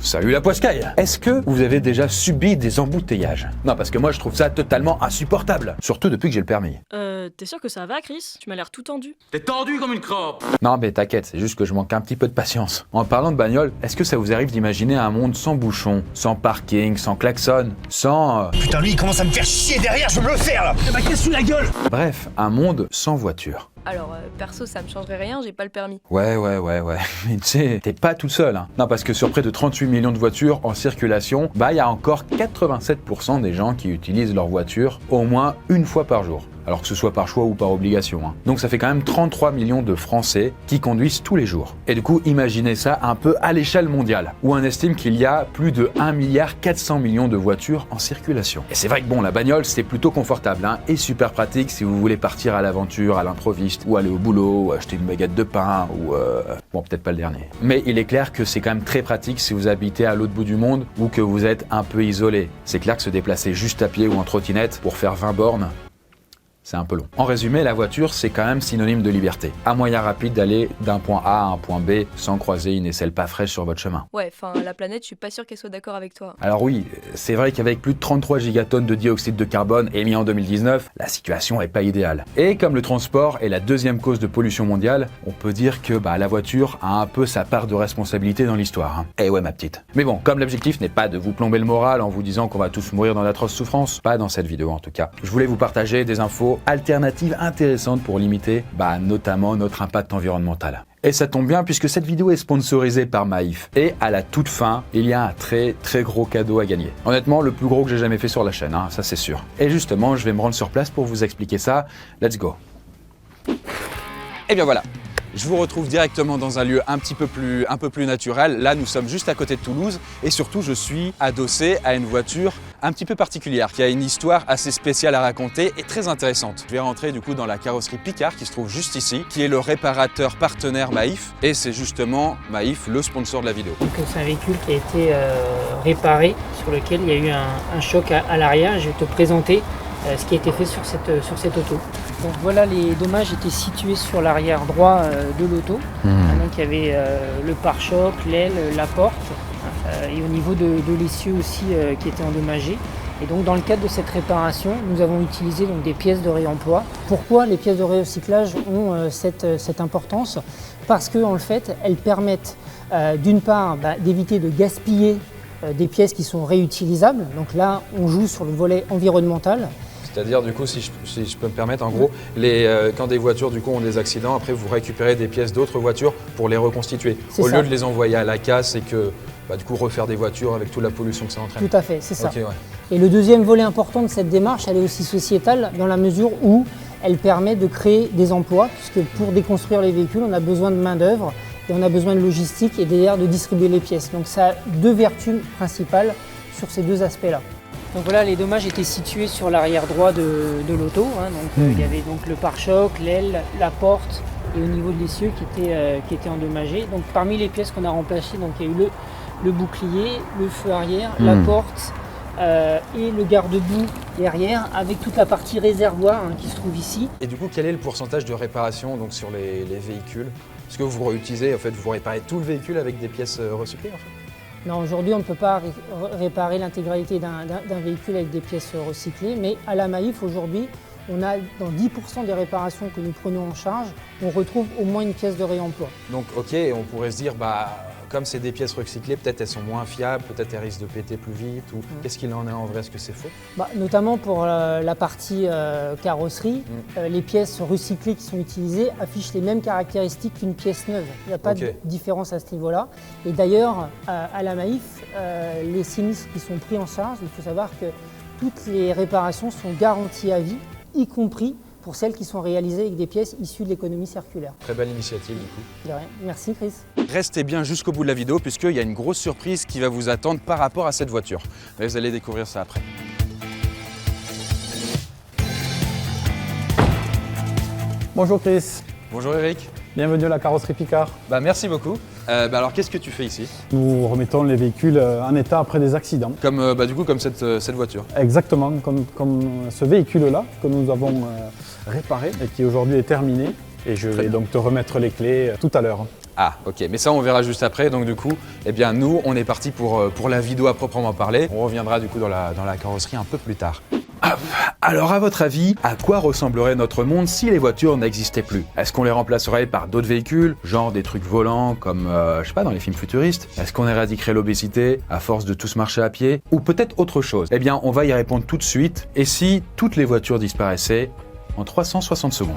Salut la poiscaille! Est-ce que vous avez déjà subi des embouteillages? Non, parce que moi je trouve ça totalement insupportable, surtout depuis que j'ai le permis. T'es sûr que ça va, Chris? Tu m'as l'air tout tendu. T'es tendu comme une crampe. Non mais t'inquiète, c'est juste que je manque un petit peu de patience. En parlant de bagnole, est-ce que ça vous arrive d'imaginer un monde sans bouchon, sans parking, sans klaxon, sans... Putain, lui, il commence à me faire chier derrière, je veux me le faire, là. Eh bah, casse-lui la gueule. Bref, un monde sans voiture. Alors, perso, ça me changerait rien, j'ai pas le permis. Ouais. Mais tu sais, t'es pas tout seul, hein. Non, parce que sur près de 38 millions de voitures en circulation, il y a encore 87% des gens qui utilisent leur voiture au moins une fois par jour. Alors que ce soit par choix ou par obligation, hein. Donc ça fait quand même 33 millions de Français qui conduisent tous les jours. Et du coup, imaginez ça un peu à l'échelle mondiale, où on estime qu'il y a plus de 1,4 milliard de voitures en circulation. Et c'est vrai que bon, la bagnole, c'est plutôt confortable, hein, et super pratique si vous voulez partir à l'aventure, à l'improviste, ou aller au boulot, ou acheter une baguette de pain, ou bon, peut-être pas le dernier. Mais il est clair que c'est quand même très pratique si vous habitez à l'autre bout du monde, ou que vous êtes un peu isolé. C'est clair que se déplacer juste à pied ou en trottinette pour faire 20 bornes, c'est un peu long. En résumé, la voiture, c'est quand même synonyme de liberté. Un moyen rapide d'aller d'un point A à un point B sans croiser une aisselle pas fraîche sur votre chemin. Ouais, enfin, la planète, je suis pas sûr qu'elle soit d'accord avec toi. Alors oui, c'est vrai qu'avec plus de 33 gigatonnes de dioxyde de carbone émis en 2019, la situation est pas idéale. Et comme le transport est la deuxième cause de pollution mondiale, on peut dire que la voiture a un peu sa part de responsabilité dans l'histoire, hein. Eh ouais, ma petite. Mais bon, comme l'objectif n'est pas de vous plomber le moral en vous disant qu'on va tous mourir dans d'atroces souffrances, pas dans cette vidéo en tout cas, je voulais vous partager des infos alternatives intéressantes pour limiter notamment notre impact environnemental. Et ça tombe bien puisque cette vidéo est sponsorisée par Maïf. Et à la toute fin, il y a un très gros cadeau à gagner. Honnêtement, le plus gros que j'ai jamais fait sur la chaîne, hein, ça c'est sûr. Et justement, je vais me rendre sur place pour vous expliquer ça. Let's go. Et bien voilà. Je vous retrouve directement dans un lieu un peu plus naturel. Là, nous sommes juste à côté de Toulouse et surtout, je suis adossé à une voiture un petit peu particulière qui a une histoire assez spéciale à raconter et très intéressante. Je vais rentrer du coup dans la carrosserie Picard qui se trouve juste ici, qui est le réparateur partenaire Maïf et c'est justement Maïf le sponsor de la vidéo. Donc c'est un véhicule qui a été réparé, sur lequel il y a eu un choc à l'arrière. Je vais te présenter ce qui a été fait sur cette auto. Donc voilà, les dommages étaient situés sur l'arrière droit de l'auto. Donc il y avait le pare-choc, l'aile, la porte et au niveau de l'essieu aussi qui était endommagé. Et donc dans le cadre de cette réparation, nous avons utilisé donc des pièces de réemploi. Pourquoi les pièces de recyclage ont cette importance? Parce qu'en fait, elles permettent d'une part d'éviter de gaspiller des pièces qui sont réutilisables. Donc là, on joue sur le volet environnemental. C'est-à-dire, du coup, si je peux me permettre, en gros, quand des voitures du coup, ont des accidents, après vous récupérez des pièces d'autres voitures pour les reconstituer. Au lieu de les envoyer à la casse et que du coup refaire des voitures avec toute la pollution que ça entraîne. Tout à fait, c'est ça. Okay, ouais. Et le deuxième volet important de cette démarche, elle est aussi sociétale dans la mesure où elle permet de créer des emplois, puisque pour déconstruire les véhicules, on a besoin de main-d'œuvre et on a besoin de logistique et derrière de distribuer les pièces. Donc ça a deux vertus principales sur ces deux aspects-là. Donc voilà, les dommages étaient situés sur l'arrière droit de l'auto. Il y avait donc le pare-choc, l'aile, la porte et au niveau de l'essieu qui était endommagé. Donc parmi les pièces qu'on a remplacées, donc il y a eu le bouclier, le feu arrière, la porte et le garde-boue derrière avec toute la partie réservoir qui se trouve ici. Et du coup, quel est le pourcentage de réparation donc, sur les véhicules? Est-ce que vous réutilisez, en fait, vous réparez tout le véhicule avec des pièces recyclées en fait? Non, aujourd'hui on ne peut pas réparer l'intégralité d'un véhicule avec des pièces recyclées, mais à la Maïf aujourd'hui, on a dans 10% des réparations que nous prenons en charge, on retrouve au moins une pièce de réemploi. Donc ok, on pourrait se dire, comme c'est des pièces recyclées, peut-être elles sont moins fiables, peut-être elles risquent de péter plus vite, ou qu'est-ce qu'il en est en vrai, est-ce que c'est faux? Notamment pour la partie carrosserie, les pièces recyclées qui sont utilisées affichent les mêmes caractéristiques qu'une pièce neuve. Il n'y a pas de différence à ce niveau-là. Et d'ailleurs, à la Maïf, les sinistres qui sont pris en charge, il faut savoir que toutes les réparations sont garanties à vie, y compris pour celles qui sont réalisées avec des pièces issues de l'économie circulaire. Très belle initiative du coup. De rien. Merci Chris. Restez bien jusqu'au bout de la vidéo puisqu'il y a une grosse surprise qui va vous attendre par rapport à cette voiture. Mais vous allez découvrir ça après. Bonjour Chris. Bonjour Eric. Bienvenue à la carrosserie Picard. Merci beaucoup. Alors qu'est-ce que tu fais ici? Nous remettons les véhicules en état après des accidents. Comme, du coup comme cette voiture? Exactement, comme ce véhicule-là que nous avons réparé et qui aujourd'hui est terminé. Et je vais donc te remettre les clés tout à l'heure. Ah, ok, mais ça on verra juste après. Donc du coup, eh bien nous, on est parti pour la vidéo à proprement parler. On reviendra du coup dans la carrosserie un peu plus tard. Alors à votre avis, à quoi ressemblerait notre monde si les voitures n'existaient plus? Est-ce qu'on les remplacerait par d'autres véhicules, genre des trucs volants comme, je sais pas, dans les films futuristes? Est-ce qu'on éradiquerait l'obésité à force de tous marcher à pied? Ou peut-être autre chose? Eh bien, on va y répondre tout de suite. Et si toutes les voitures disparaissaient en 360 secondes?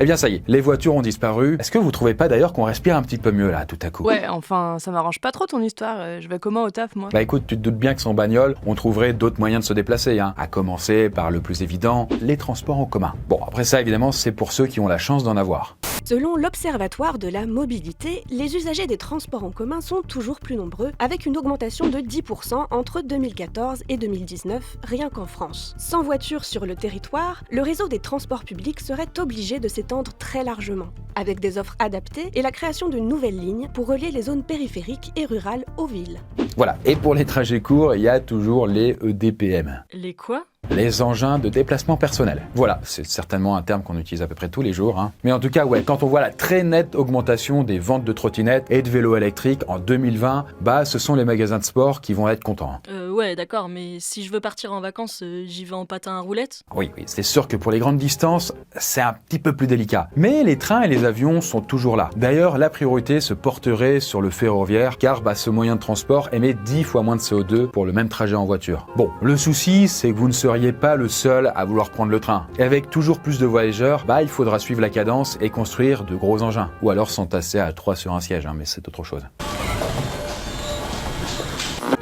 Eh bien ça y est, les voitures ont disparu. Est-ce que vous trouvez pas d'ailleurs qu'on respire un petit peu mieux là tout à coup? Ouais, enfin, ça m'arrange pas trop ton histoire. Je vais comment au taf, moi? Bah écoute, tu te doutes bien que sans bagnole, on trouverait d'autres moyens de se déplacer, hein. À commencer par le plus évident, les transports en commun. Bon, après ça évidemment, c'est pour ceux qui ont la chance d'en avoir. Selon l'Observatoire de la mobilité, les usagers des transports en commun sont toujours plus nombreux, avec une augmentation de 10% entre 2014 et 2019, rien qu'en France. Sans voiture sur le territoire, le réseau des transports publics serait obligé de s'étendre très largement, avec des offres adaptées et la création de nouvelles lignes pour relier les zones périphériques et rurales aux villes. Voilà, et pour les trajets courts, il y a toujours les EDPM. Les quoi? Les engins de déplacement personnel. Voilà, c'est certainement un terme qu'on utilise à peu près tous les jours, hein. Mais en tout cas, ouais, quand on voit la très nette augmentation des ventes de trottinettes et de vélos électriques en 2020, bah ce sont les magasins de sport qui vont être contents. Ouais, d'accord, mais si je veux partir en vacances, j'y vais en patin à roulettes? Oui, c'est sûr que pour les grandes distances, c'est un petit peu plus délicat. Mais les trains et les avions sont toujours là. D'ailleurs, la priorité se porterait sur le ferroviaire, car bah, ce moyen de transport émet 10 fois moins de CO2 pour le même trajet en voiture. Bon, le souci, c'est que vous ne seriez pas le seul à vouloir prendre le train. Et avec toujours plus de voyageurs, bah il faudra suivre la cadence et construire de gros engins. Ou alors s'entasser à 3 sur un siège, hein, mais c'est autre chose.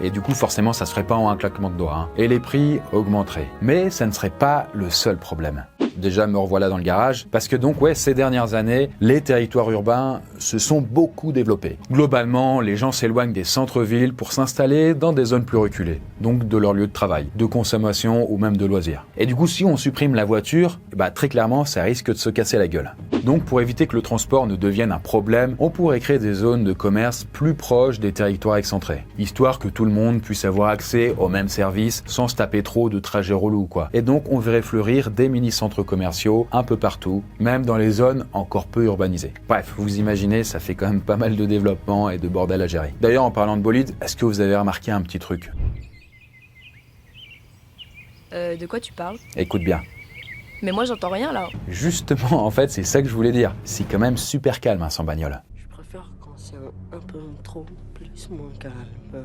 Et du coup, forcément, ça se ferait pas en un claquement de doigts, hein. Et les prix augmenteraient. Mais ça ne serait pas le seul problème. Déjà, me revoilà dans le garage, parce que donc, ouais, ces dernières années, les territoires urbains se sont beaucoup développés. Globalement, les gens s'éloignent des centres-villes pour s'installer dans des zones plus reculées, donc de leur lieu de travail, de consommation ou même de loisirs. Et du coup, si on supprime la voiture, bah, très clairement, ça risque de se casser la gueule. Donc, pour éviter que le transport ne devienne un problème, on pourrait créer des zones de commerce plus proches des territoires excentrés, histoire que tout le monde puisse avoir accès aux mêmes services sans se taper trop de trajets relous, quoi. Et donc, on verrait fleurir des mini-centres commerciaux un peu partout, même dans les zones encore peu urbanisées. Bref, vous imaginez, ça fait quand même pas mal de développement et de bordel à gérer. D'ailleurs, en parlant de bolide, est-ce que vous avez remarqué un petit truc? De quoi tu parles? Écoute bien. Mais moi j'entends rien là. Justement, en fait, c'est ça que je voulais dire. C'est quand même super calme, hein, sans bagnole. Je préfère quand c'est un peu trop plus moins calme.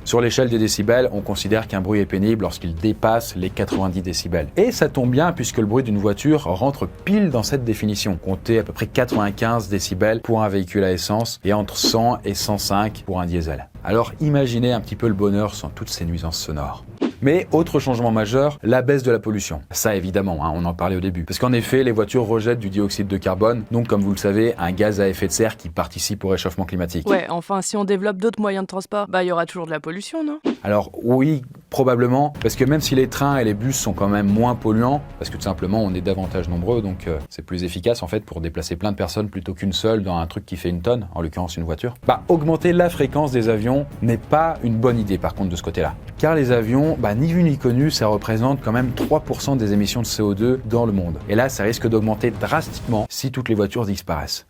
Sur l'échelle des décibels, on considère qu'un bruit est pénible lorsqu'il dépasse les 90 décibels. Et ça tombe bien puisque le bruit d'une voiture rentre pile dans cette définition. Comptez à peu près 95 décibels pour un véhicule à essence et entre 100 et 105 pour un diesel. Alors imaginez un petit peu le bonheur sans toutes ces nuisances sonores. Mais autre changement majeur, la baisse de la pollution. Ça évidemment, hein, on en parlait au début. Parce qu'en effet, les voitures rejettent du dioxyde de carbone, donc comme vous le savez, un gaz à effet de serre qui participe au réchauffement climatique. Ouais, enfin si on développe d'autres moyens de transport, bah il y aura toujours de la pollution, non? Alors oui, probablement, parce que même si les trains et les bus sont quand même moins polluants, parce que tout simplement on est davantage nombreux, donc c'est plus efficace en fait pour déplacer plein de personnes plutôt qu'une seule dans un truc qui fait une tonne, en l'occurrence une voiture. Bah augmenter la fréquence des avions n'est pas une bonne idée par contre de ce côté-là. Car les avions, ni vu ni connu, ça représente quand même 3% des émissions de CO2 dans le monde. Et là, ça risque d'augmenter drastiquement si toutes les voitures disparaissent.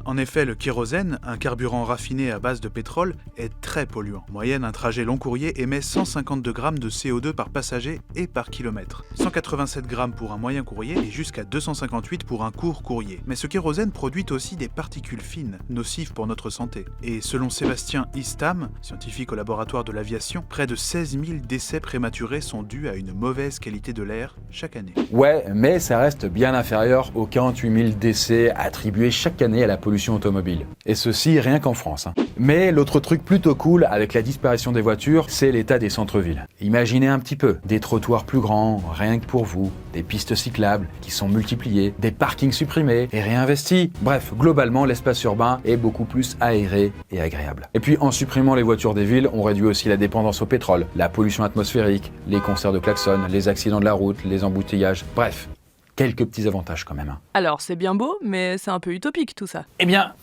En effet, le kérosène, un carburant raffiné à base de pétrole, est très polluant. En moyenne, un trajet long courrier émet 152 grammes de CO2 par passager et par kilomètre. 187 grammes pour un moyen courrier et jusqu'à 258 pour un court courrier. Mais ce kérosène produit aussi des particules fines, nocives pour notre santé. Et selon Sébastien Istam, scientifique au laboratoire de l'aviation, près de 16 000 décès prématurés sont dus à une mauvaise qualité de l'air chaque année. Ouais, mais ça reste bien inférieur aux 48 000 décès attribués chaque année à la pollution automobile. Et ceci rien qu'en France. Mais l'autre truc plutôt cool avec la disparition des voitures, c'est l'état des centres-villes. Imaginez un petit peu, des trottoirs plus grands, rien que pour vous, des pistes cyclables qui sont multipliées, des parkings supprimés et réinvestis. Bref, globalement, l'espace urbain est beaucoup plus aéré et agréable. Et puis en supprimant les voitures des villes, on réduit aussi la dépendance au pétrole, la pollution atmosphérique, les concerts de klaxons, les accidents de la route, les embouteillages, bref. Quelques petits avantages quand même. Alors c'est bien beau, mais c'est un peu utopique tout ça. Eh bien,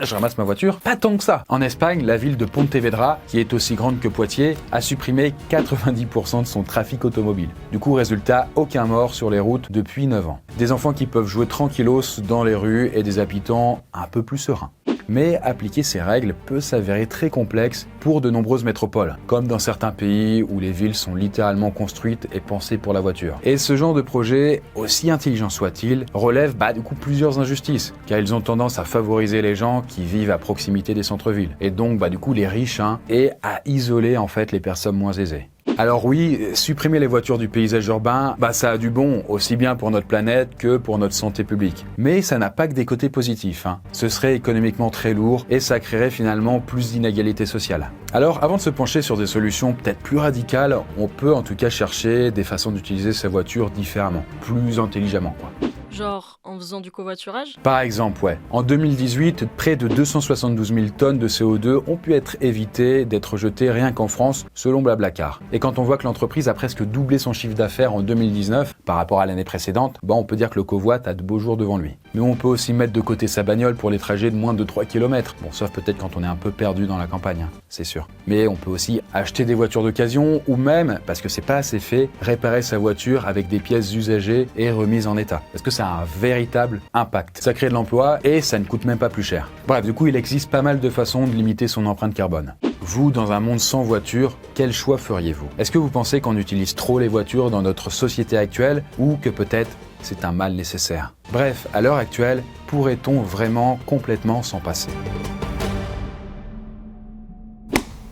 je ramasse ma voiture. Pas tant que ça. En Espagne, la ville de Pontevedra, qui est aussi grande que Poitiers, a supprimé 90% de son trafic automobile. Du coup, résultat, aucun mort sur les routes depuis 9 ans. Des enfants qui peuvent jouer tranquillos dans les rues et des habitants un peu plus sereins. Mais appliquer ces règles peut s'avérer très complexe pour de nombreuses métropoles, comme dans certains pays où les villes sont littéralement construites et pensées pour la voiture. Et ce genre de projet, aussi intelligent soit-il, relève du coup plusieurs injustices, car ils ont tendance à favoriser les gens qui vivent à proximité des centres-villes, et donc du coup les riches, et à isoler en fait les personnes moins aisées. Alors oui, supprimer les voitures du paysage urbain, ça a du bon, aussi bien pour notre planète que pour notre santé publique. Mais ça n'a pas que des côtés positifs. Ce serait économiquement très lourd et ça créerait finalement plus d'inégalités sociales. Alors avant de se pencher sur des solutions peut-être plus radicales, on peut en tout cas chercher des façons d'utiliser ces voitures différemment, plus intelligemment quoi. Genre en faisant du covoiturage? Par exemple, ouais. En 2018, près de 272 000 tonnes de CO2 ont pu être évitées d'être jetées rien qu'en France, selon Blablacar. Et quand on voit que l'entreprise a presque doublé son chiffre d'affaires en 2019 par rapport à l'année précédente, on peut dire que le covoit a de beaux jours devant lui. Mais on peut aussi mettre de côté sa bagnole pour les trajets de moins de 3 km. Bon, sauf peut-être quand on est un peu perdu dans la campagne, c'est sûr. Mais on peut aussi acheter des voitures d'occasion ou même, parce que c'est pas assez fait, réparer sa voiture avec des pièces usagées et remises en état. Parce que ça a un véritable impact. Ça crée de l'emploi et ça ne coûte même pas plus cher. Bref, du coup, il existe pas mal de façons de limiter son empreinte carbone. Vous, dans un monde sans voiture, quel choix feriez-vous? Est-ce que vous pensez qu'on utilise trop les voitures dans notre société actuelle ou que peut-être c'est un mal nécessaire? Bref, à l'heure actuelle, pourrait-on vraiment complètement s'en passer?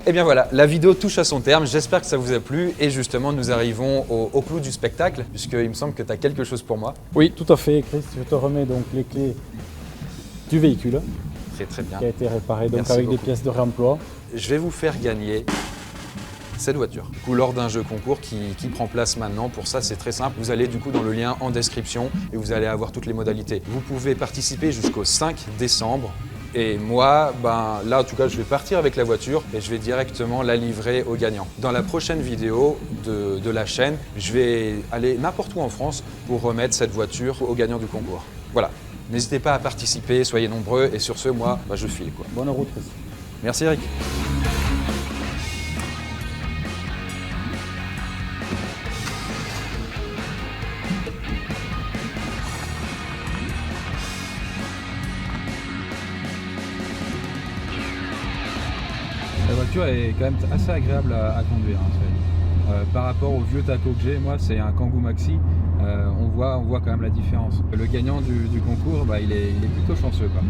Et bien voilà, la vidéo touche à son terme, j'espère que ça vous a plu et justement nous arrivons au clou du spectacle puisqu'il me semble que tu as quelque chose pour moi. Oui, tout à fait, Chris. Je te remets donc les clés du véhicule Très bien. qui a été réparé donc Merci avec beaucoup. des pièces de réemploi. Je vais vous faire gagner cette voiture. Du coup, lors d'un jeu concours qui prend place maintenant, pour ça c'est très simple, vous allez du coup dans le lien en description et vous allez avoir toutes les modalités. Vous pouvez participer jusqu'au 5 décembre. Et moi, là en tout cas, je vais partir avec la voiture et je vais directement la livrer aux gagnants. Dans la prochaine vidéo de la chaîne, je vais aller n'importe où en France pour remettre cette voiture aux gagnants du concours. Voilà, n'hésitez pas à participer, soyez nombreux et sur ce, moi, je file quoi. Bonne route, Chris. Merci Eric. La voiture est quand même assez agréable à conduire, par rapport au vieux taco que j'ai, moi c'est un Kangoo Maxi, on voit quand même la différence. Le gagnant du concours, il est plutôt chanceux quoi.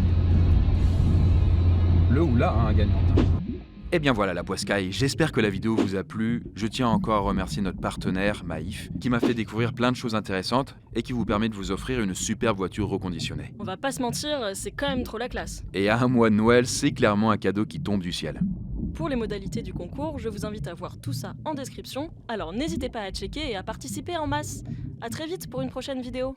Le ou la gagnante. Et bien voilà la poiscaille, j'espère que la vidéo vous a plu. Je tiens encore à remercier notre partenaire Maïf qui m'a fait découvrir plein de choses intéressantes et qui vous permet de vous offrir une superbe voiture reconditionnée. On va pas se mentir, c'est quand même trop la classe. Et à un mois de Noël, c'est clairement un cadeau qui tombe du ciel. Pour les modalités du concours, je vous invite à voir tout ça en description, alors n'hésitez pas à checker et à participer en masse. À très vite pour une prochaine vidéo.